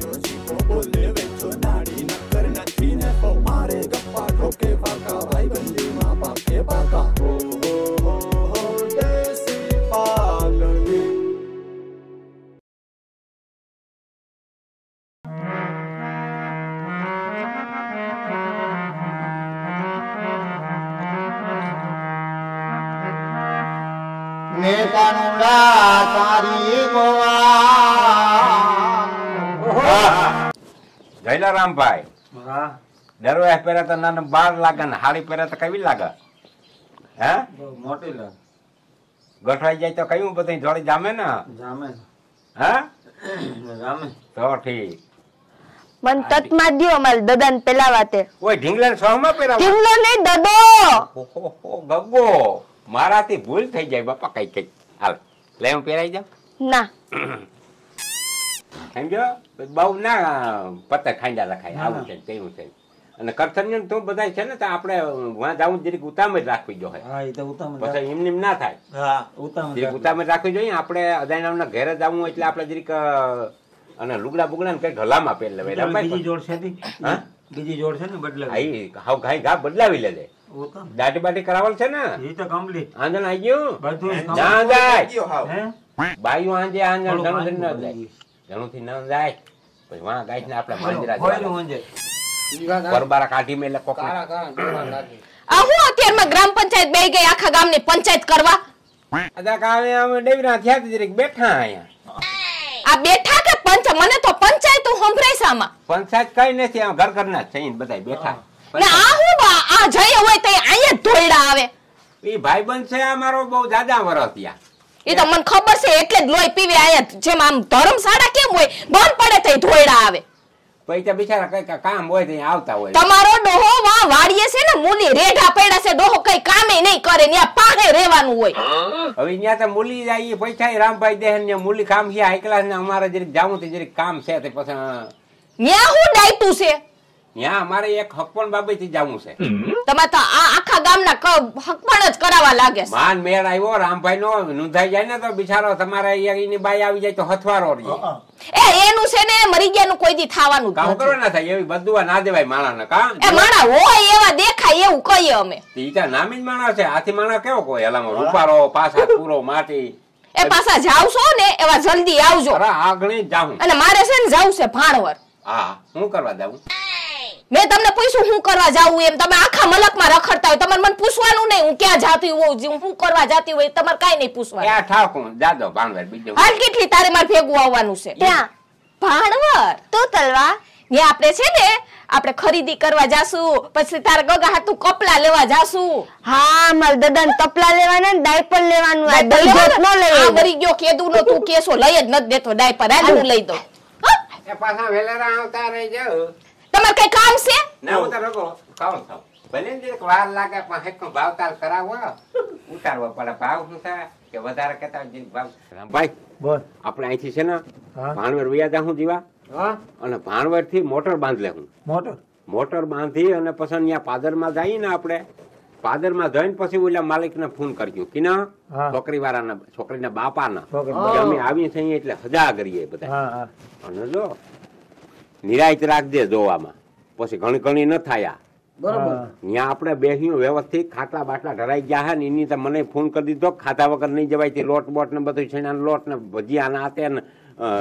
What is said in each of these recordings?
બોલે વેચો નાડી નકર નથી ને તો મારે ગપ્પા ઠોકે પાકા ભાઈ બંધીમાં પાકે પાકા હો દેશી પાલડી ને કાનુડા તારી જયલા રામભાઈ દરો પહેરા તો નાના 12 લાગે ને હાડી પહેરા તો કેવી લાગે હે મોટી લાગે ગઠવાઈ જાય તો કયું બધું જોડી જામે ને જામે હે જામે તો ઠીક મન તતમાં દ્યો અમાર દદાન પેલા વાતે ઓય ઢીંગલા સોહમાં પહેરાવ ઢીંગલો નહીં દદો ઓહો ગગો મારાથી ભૂલ થઈ જાય બાપા કઈ કઈ હાલ લે હું પહેરાઈ જાઉં ના સમજો બહુ ના પત્તા ખાંડા રખાય આવું છે તેવું છે અને કરથન તું બધા છે ને તો આપણે વાં જાવું જરીક ઉતામ જ રાખવી જોઈએ હા એ તો ઉતામ પછી એમ ના થાય હા ઉતામ જરીક ઉતામ જ રાખવી જોઈએ આપણે અદાયના ઘરે જવું એટલે આપણે જરીક અને લુગડા બુગડા ને કઈ ઢલામાં પહેર લેવાય બીજી જોડ છે હા બીજી જોડ છે ને બદલાવી હાવ ઘાઈ ઘા બદલાવી લેજે ઉતામ દાટી બાટી કરાવલ છે ને એ તો કમ્પ્લીટ આંજણ આવી ગયું બધું ના જાય હે બાયું આંજે આંજણ ઘણું ન જાય ઘણુંથી ન જાય પછી વાં ગાય ને આપણે માંજરા પરબારા કાઢી મેલે કોક આ હું અત્યારમાં ગ્રામ પંચાયત બેહી ગઈ આખા ગામની પંચાયત કરવા અદા કાવે અમે ડેવરા થયા જરીક બેઠા અહીંયા આ બેઠા કે મને તો પંચાયત સંભળાય સામાં પંચાયત કઈ નથી આમ ઘર ઘરના જ છે બધા બેઠા ને આ હું આ જઈએ હોય તો અહીંયા ધોઈડા આવે એ ભાઈબંધ છે આ મારો બહુ જાજા વરસ થયા એ તો મને ખબર છે એટલે જ લોહી પીવે આયા જેમ આમ ધર્મશાળા કેમ હોય બંધ પડે તો ધોઈડા આવે પૈસા બિચારા કઈ કામ હોય તો આવતા હોય તમારો ડોહો વા વાડીએ છે ને મૂલી રેઢા પડ્યા છે ડોહો કઈ કામે નહીં કરે ત્યાં પાગે રહેવાનું હોય હવે ત્યાં તો મૂલી જાય પૈસા રામભાઈ દેહન ને મૂલી કામ છે હાઈ ક્લાસ ને અમારે જરીક જાવું તો જરીક કામ છે તે પછી ત્યાં હું ડાયતું છે ત્યાં અમારે એક હકપણ બાબતથી જવું છે તમે તો આ આખા ગામના હકપણ જ કરાવવા લાગે છે માન મેળ આવ્યો રામભાઈ નો નોંધાઈ જાય ને તો બિચારો તમારે એની બાઈ આવી જાય તો હથવારો રહે એ એનું છે ને મરી ગયાનું કોઈ દી થવાનું કામ કરો ના થાય એવી બધું ના દેવાય માણસ કા એ માણા હોય એવા દેખાય એવું કહીએ અમે ઈતા નામી જ માણસ છે હાથી માણસ કેવો કોઈ હલામાં રૂપારો પાછા પૂરો માટી એ પાછા જાવશો ને એવા જલ્દી આવજો અરે આગળ જાઉં અને મારે છે ને જાવું છે ભાણવર હા હું કરવા જાઉં મેં તમને પૂછ્યું હું કરવા જાવું એમ તમે આખા મલકમાં રખડતા હોય તમારે મને પૂછવાનું નહીં હું ક્યાં જાતી હોઉં હું કરવા જાતી હોય તમારે કાઈ નહીં પૂછવાનું ક્યાં ઠાકું જાદો ભાણવર બીજો હાલ કેટલી તારે મારે ભેગું આવવાનું છે ત્યાં ભાણવર તો તલવા ત્યાં આપણે છે ને આપણે ખરીદી કરવા જાશું પછી તારા ગગા હાથું કપડા લેવા જાશું હા માર દાદા ને કપડા લેવાના ને ડાયપર લેવાનું આ ભરી ગયો કેદું નો તું કેસો લઈ જ નથી દેતો ડાયપર આ હું લઈ દઉં એ પાછા વેલેરા આવતા રહી જાવ તમારે કઈ કામ છે ના હું તો રગો કામ થાવ ભલે ને વાર લાગે પણ હેકો ભાવતાલ કરાવો ઉતારવો પડે ભાવ શું છે કે વધારે કેતા ભાવ ભાઈ બોલ આપણે અહીંથી છે ને ભાણવર વયા જાઉં જીવા અને ભાણવર થી મોટર બાંધ લેવું મોટર બાંધી અને પછી ત્યાં પાદરમાં જઈએ ને આપણે પાદરમાં જઈને પછી ઓલા માલિક ને ફોન કરજો કે ના છોકરી વાળાના છોકરીના બાપાના અમે આવી છીએ એટલે સજા કરીએ બધા અને જો નિરાયત રાખજે જોવામાં પછી ઘણી ઘણી ન થાય બરોબર ત્યાં આપણે બેસ્યું વ્યવસ્થિત ખાટલા બાટલા ઢરાઈ ગયા હે ને એની તો મને ફોન કરી દીધો ખાતા વગર નહીં જવાય તે લોટ બોટ ને બધું છેણા લોટ ને ભજીયા ના તે ને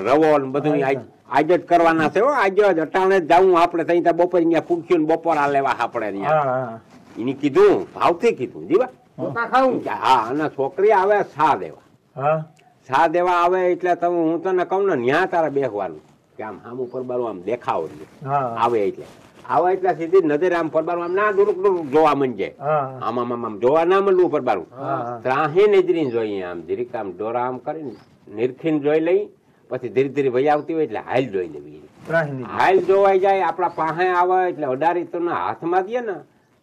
રવો ને બધું આજે જ કરવાના છે હો આજે જ અટાણે જ જવું આપણે ત્યાં બપોર અહીંયા ફૂટક્યું ને બપોર આ લેવા આપણે ત્યાં એની કીધું ભાવથી કીધું જીવા હા અને છોકરી આવે સા દેવા આવે એટલે તમે હું તને કહું ને ન્યા તારે બેસવાનું કે આમ આમ ઉપર બારું આમ દેખાવ આવે એટલે સીધી નજર આમ પરબારું આમ ના દુરુક જોવા મંજે આમ આમ આમ જોવા ના મળવું પરબારું ત્રાહી નજરી જોઈએ આમ ધીરીક આમ ડોરા આમ કરીને નિરખીને જોઈ લઈ પછી ધીરે ધીરે વહી આવતી હોય એટલે હાલ જોઈ લેવી હાલ જોવાઈ જાય આપડા પાસે આવે એટલે અડારી તો હાથમાં દે ને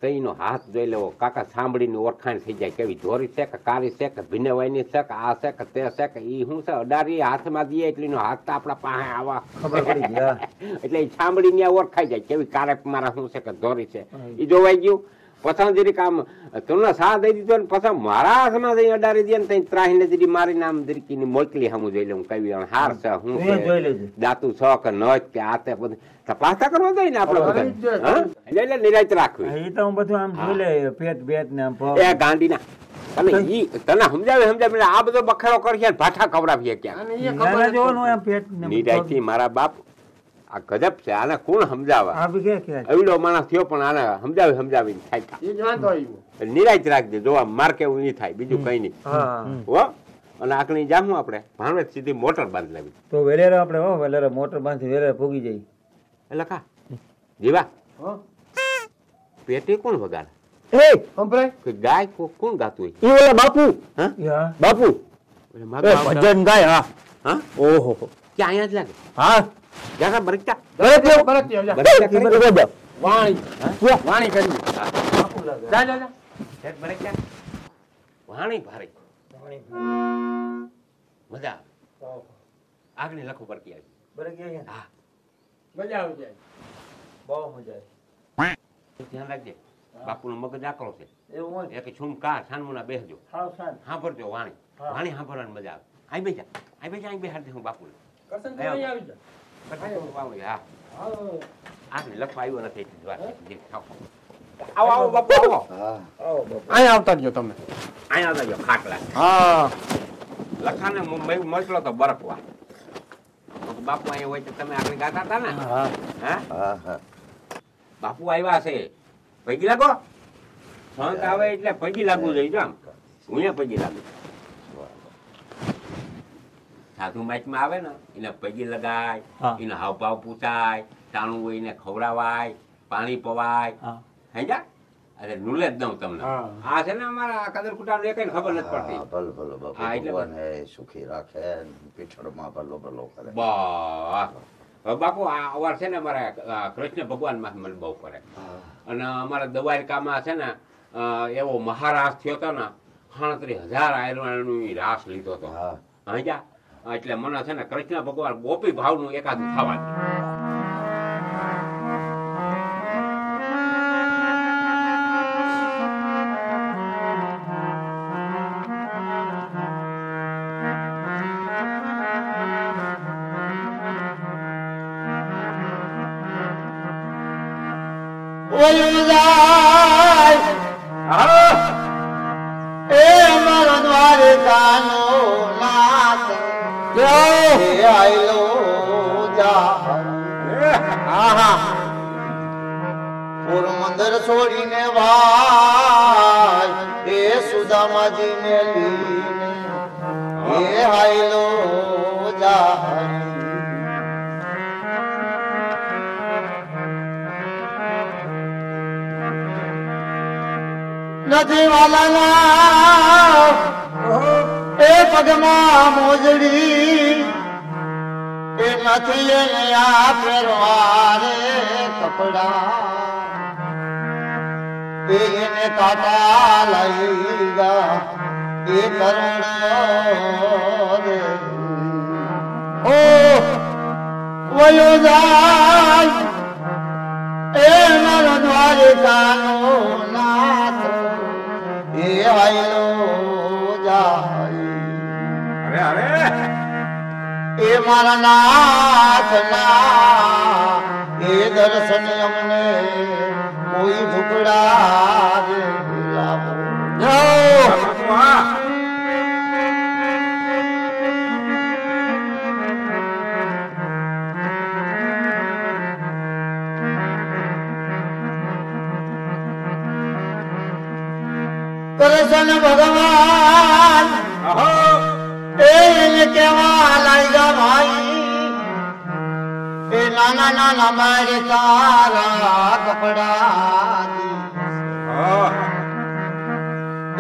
તો એનો હાથ જોઈ લેવો કાકા સાંભળીની ઓળખાણ થઈ જાય કેવી ધોરી છે કે કારી છે કે ભીનેવાઈની છે કે આ છે કે તે છે કે ઈ શું છે અડારી હાથમાં દે એટલે એનો હાથ તો આપડા પાસે આવા ખબર પડી ગયા એટલે એ સાંભળીને ઓળખાઈ જાય કેવી કારેક મારા શું છે કે ધોરી છે એ જોવાઈ ગયું પછી જરીક આમ તમને સા દઈ દીધો ને પછી મારા હાથમાં જઈ અડાડી દે ને તઈ ત્રાહીને જરી મારીને આમ જરીકી મોકલી સામું જોઈ લઉં કઈ હાર છે હું દાતું છ કે ન કે આ તે બધું તપાસતા કરવા દઈ ને આપડે બધા એટલે નિરાશ રાખવી. એ તો હું બધું આમ જોઈ લે પેટ બેટ ને આમ એ ગાંડીના તને સમજાવે આ બધો બખાડો કરશે ભાઠા ખવડાવીએ ક્યાં જોવાનું એમ પેટ ને નિરાશથી મારા બાપ આ ગજબ છે. આને કોણ સમજાવવા? એવડો માણસ થયો પણ આને સમજાવીને થાય નિરાશ રાખજે. જોવા માર કેવું નહીં થાય બીજું કઈ નહીં હો. અને આકડી જામું આપણે ભાણવડ સીધી મોટર બાંધ લેવી તો વેલેરો આપણે હો વેલેરો મોટર બાંધી વેલેરો પૂગી જાય. એટલે કા જીવા પેટી કોણ વગાડે? ગાય કોણ ગાતું હોય? બાપુ બાપુ ભજન ગાય. હા હા ઓહો ક્યાં અહીંયા જ લાગે? હા જાગા બરકતા વાણી કરી વાણી ભારે મજા આગળ લખો બરકી આવી. હા મજા આવી જાય બહુ મજા આવે. ધ્યાન રાખજે બાપુ નો મગજ આકરો છે એક છુમ કા છાનમુના બેસજો સાંભળજો વાણી વાણી સાંભળવાની મજા આવે. અહીં બેજા અહીં બેહાડજે હું બાપુ લખવા આવ્યો નથી. આવો બાપુ અહીં આવતા જો તમે અહીં આવતા જો ખાટલા. હા લખાને મોકલો તો બરફવા બાપુ અહીંયા હોય તો તમે આગળ ગાતા હતા ને? હા બાપુ આવ્યા છે પૈકી લાગો. સંત આવે એટલે પૈકી લાગવું જોઈએ. આમ હું પૈકી લાગુ. સાધુ માચમાં આવે ને એને પૈકી લગાય, એને હાવભાવ પૂછાય, ટાણું હોય એને ખવડાવાય, પાણી પવાય. સમજ્યા? અરે નુલે જ દઉં તમને. આ છે ને અમારા કદર કુટાનું એ કઈ ખબર નથી પડતી. એટલે સુખી રાખે પીછળમાં ભલો ભલો કરે. બસ બાપુ આ અવાર છે ને અમારા કૃષ્ણ ભગવાન માં મને બહુ કરે. અને અમારા દ્વારકામાં છે ને એવો મહારાજ થયો હતો ને 38,000 આયરનો રાસ લીધો હતો. સમજ્યા? એટલે મને છે ને કૃષ્ણ ભગવાન ગોપી ભાવનું એકાદું થવા પોરબંદર છોડીને ભાઈ એ સુદામાજી ને લીને એ હાયલો જાય. નથી વાલાના એ પગમાં મોજડી એ નથી એને આ પહેરવારે કપડા એને કાટા લઈ ગયા એ કરુણ રે ઓ વયો જાય એ મારો દ્વારકાનો નાથ એ આયલો જાય. અરે એ મારા નાથ ના એ દર્શન અમને કોઈ ભૂકડા રે લાવો. કૃષ્ણ ભગવાન એને કેવા લાગ્યા ભાઈ એ નાના નાના મારે તારા કપડા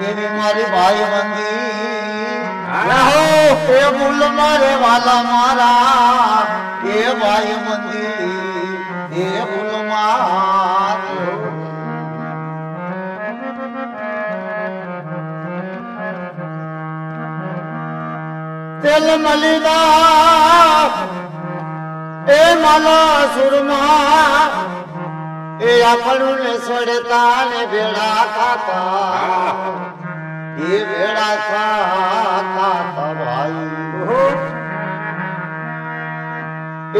એવી મારી ભાઈ મંદી એ ભૂલ મારે વાલા મારા એ ભાઈ મંદી એ ભૂલ મારે તેલ મલિદા એ માલા સુરમા એ આપણું ને સોડતા ને ભેળા ખાતા એ ભેળા ખાતા ભાઈ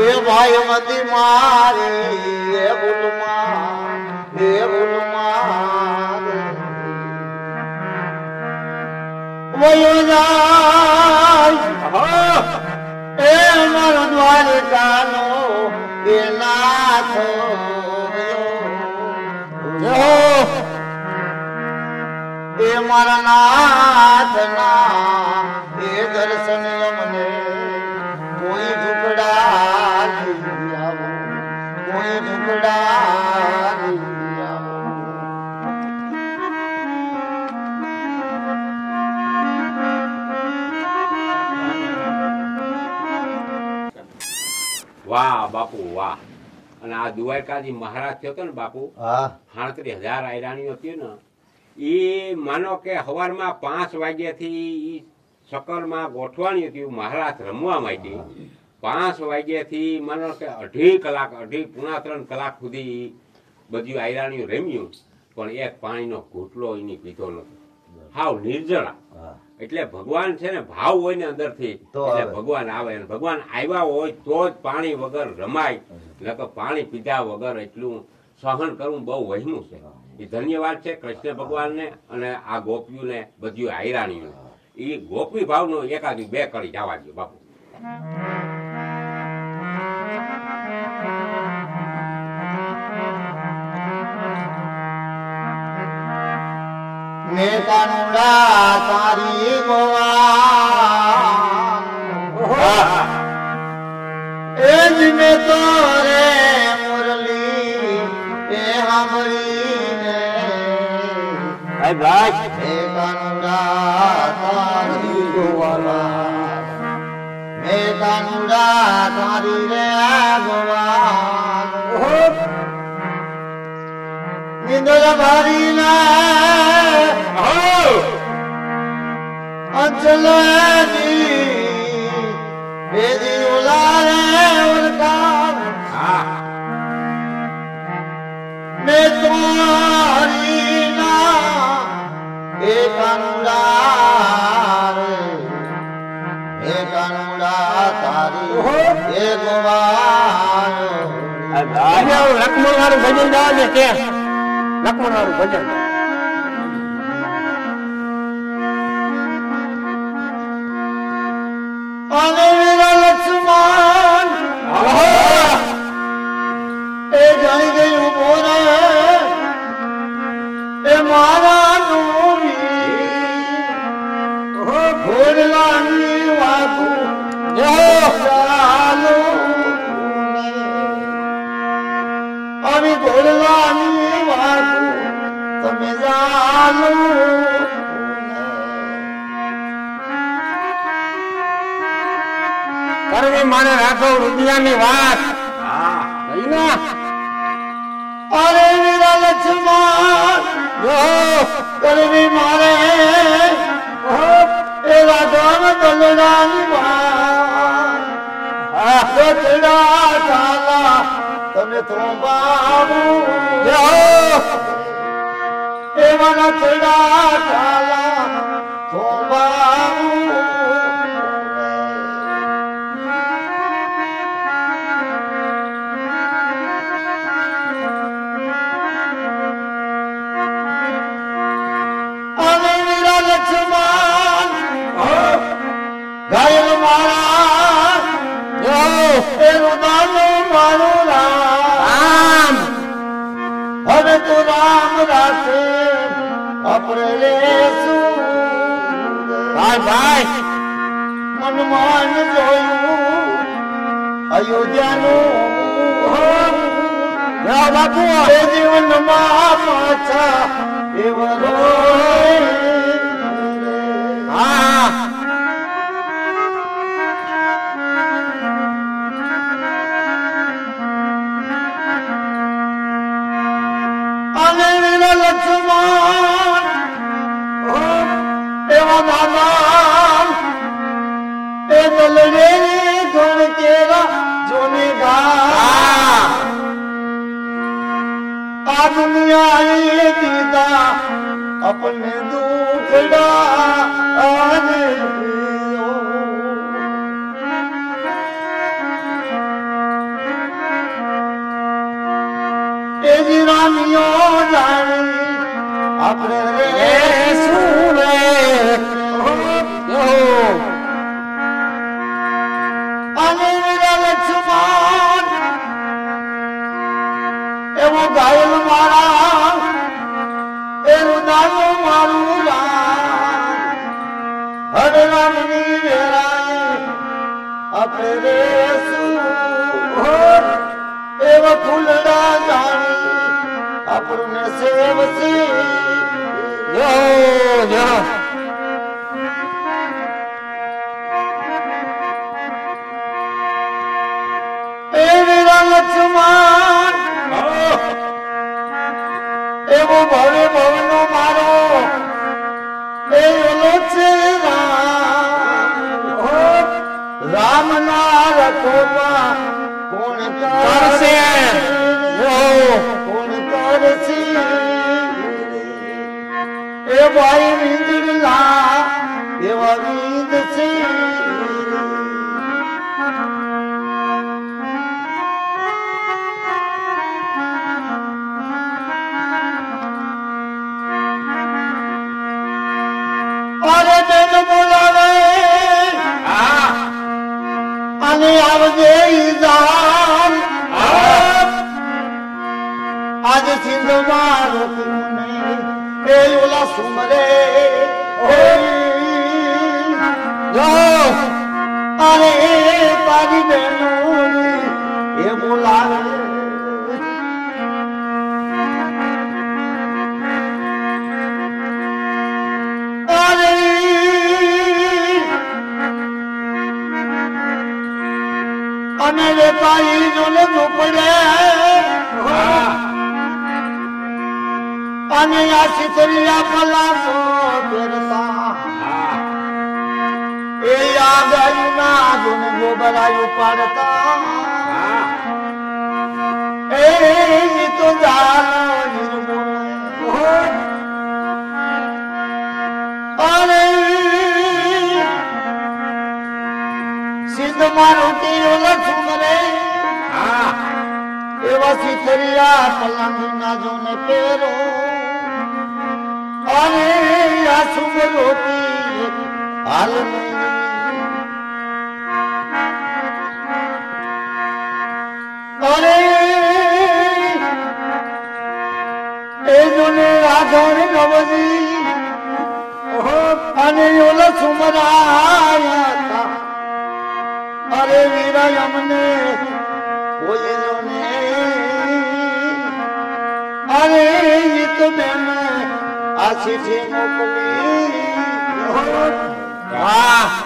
એ ભાઈ મતી મારી એ ભૂલમાં વયો જાય એ મારો દ્વારકાનો એ નાથ એ મારા નાથ ના એ દર્શન અમને કોઈ ઝુકડા નહીં આવો કોઈ ઝુકડા નહીં આવો વાહ બાપુ વાહ. અને આ દ્વારકાજી મહારાજ થયો હતો ને બાપુ, 37,000 આયરાણીઓ હતી ને, એ માનો કે સવારમાં 5 વાગ્યાથી સકરમાં ગોઠવાની હતી, મહારાજ રમવા માંડી. 5 વાગ્યાથી માનો કે 2.5 કલાક 2.5-3 કલાક સુધી બધી આયરાણીઓ રમ્યું, પણ એક પાણીનો ઘૂંટલો એની પીધો નથી, હાવ નિર્જળા. એટલે ભગવાન છે ને ભાવ હોય ને અંદરથી એટલે ભગવાન આવે, ભગવાન આવ્યા હોય તો જ પાણી વગર રમાય, નકર પાણી પીધા વગર એટલું સહન કરવું બહુ વહેલું છે. એ ધન્યવાદ છે કૃષ્ણ ભગવાનને અને આ ગોપીઓને બધી આયરાણીઓને. એ ગોપી ભાવનો એકાદી 2 કડી જવા દો બાપુ. મેં કાનુડા તારી ગોવા એ જ મેં તો રે મુરલી એ સાંભળીને ભાઈ મેં કાનુડા તારી ગોવા મેં કાનુડા તારી રે ગોવા નિંદર ભારી ના અંચલાજી બેદી ઉલારે ઉલકા મેં તમારી ના એ કાનુડા રે એ કાનુડા તારી એ ગોવાયો લક્ષ્મણ વાળું ભજન ગાવા ને ત્યાં લક્ષ્મણ વાળું ભજન અને વીરા લક્ષ્મણ એ જાણી ગયું બોરે એ મારા ઘોડલાની વાતો ચાલો આવી ઘોડલાની વાતો તમે ચાલો કરવી માને રાખો રૂપિયાની વાત. અરે વીરા લક્ષ્મણ કરવી મારે એ રાધામ બલરાની વાત ચાલા તમે તો બાબુ એવાના ચડા ચાલા તો બાબુ ઘાયલ મારા એનું નાનું મારું રામ હવે તું રામ રાખે આપણે લેશું ભાઈ મનમાં જોયું અયોધ્યાનું બાપુ એ જીવનમાં પાછા એવો હા લક્ષ્મણ એવા નાના એ દલડે ગણ કેરા જોને ગા अपने दुखड़ा आने तेजी रानियों जानी अपने रे सुने आने मेरा लक्ष्मण एवो घायल मारा एवो दानो मारू राम हरे राम नी वेराए अपने रे सुने एवो फूलड़ा जानी अपने सेवसी यो यो मेरा लक्ष्मण एवो भवे भवनो मारो ए ओलो छे राम ना रखोबा कोण करसे कोण करसी ए भाई वींदड़ा एवा वींद से अरे दिन बोलावे अने आवजे ईजान आज सिंध मारो तुमने ए ओला सुमरे जो अरे तारी बेनोरी ये बोलावे अने पाई जो ने झोपड़े अने आशी तरिया पला सो बेरता ए याद आई ना जो ने गोबरायु पाड़ता ए तो जानो निर्मूल अरे सिद्ध मारुति लक्ष्मणे एवा सीतरिया पलंग ना जो ने पेरो अरे या सुमरोती हाल अरे ए जो ने आधार नवजी अने ओला सुमराया था अरे वीरा यमने कोई जो ने अरे ये तो मैंने आशी थी मोकली वाह